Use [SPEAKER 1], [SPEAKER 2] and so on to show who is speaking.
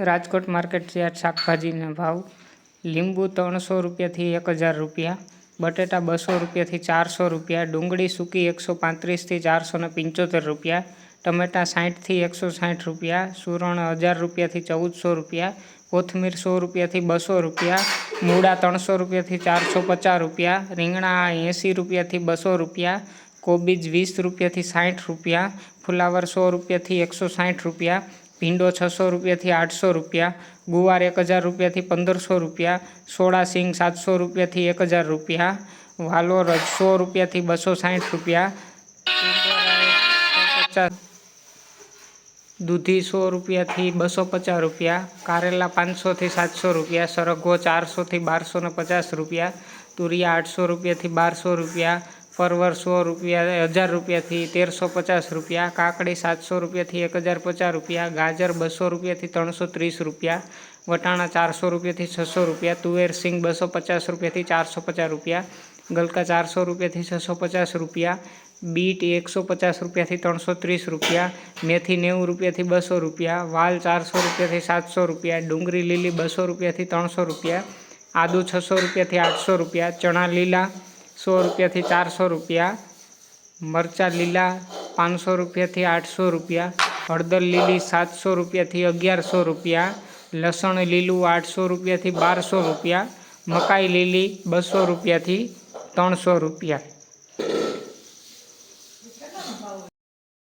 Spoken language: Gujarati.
[SPEAKER 1] રાજકોટ માર્કેટ યાર્ડ શાકભાજીના ભાવ: લીંબુ 300 રૂપિયાથી 1000 રૂપિયા, બટેટા 200 રૂપિયાથી 400 રૂપિયા, ડુંગળી સૂકી 135થી 475 રૂપિયા, ટમેટા 60થી 160 રૂપિયા, સુરણ 1000 રૂપિયાથી 1400 રૂપિયા, કોથમીર 100 રૂપિયાથી 200 રૂપિયા, મૂળા 300 રૂપિયાથી 450 રૂપિયા, રીંગણા 80 રૂપિયાથી 200 રૂપિયા, કોબીજ 20 રૂપિયાથી 60 રૂપિયા, ફુલાવર 100 રૂપિયાથી 160 રૂપિયા, ભીંડો 600 રૂપિયાથી 800 રૂપિયા, ગુવાર 1000 રૂપિયાથી 1500 રૂપિયા, સોળા સિંગ 700 રૂપિયાથી 1000 રૂપિયા, વાલોર 100 રૂપિયાથી 260 રૂપિયા, દૂધી 100 રૂપિયાથી 250 રૂપિયા, કારેલા 500થી 700 રૂપિયા, સરગવો 400થી 1250 રૂપિયા, તુરિયા 800 રૂપિયાથી 1200 રૂપિયા, પરવર 100 રૂપિયા 1000 રૂપિયાથી 1350 રૂપિયા, કાકડી 700 રૂપિયાથી 1050 રૂપિયા, ગાજર 200 રૂપિયાથી 330 રૂપિયા, વટાણા 400 રૂપિયાથી 600 રૂપિયા, તુવેર સિંગ 250 રૂપિયાથી 450 રૂપિયા, ગલકા 400 રૂપિયાથી 650 રૂપિયા, બીટ 150 રૂપિયાથી 330 રૂપિયા, મેથી 90 રૂપિયાથી 200 રૂપિયા, વાલ 400 રૂપિયાથી 700 રૂપિયા, ડુંગળી લીલી 200 રૂપિયાથી 300 રૂપિયા, આદુ 600 રૂપિયાથી 800 રૂપિયા, ચણા લીલા 100 રૂપિયાથી 400 રૂપિયા, મરચાં લીલા 500 રૂપિયાથી 800 રૂપિયા, હળદર લીલી 700 રૂપિયાથી 1100 રૂપિયા, લસણ લીલું 800 રૂપિયાથી 1200 રૂપિયા, મકાઈ લીલી 200 રૂપિયાથી 300 રૂપિયા।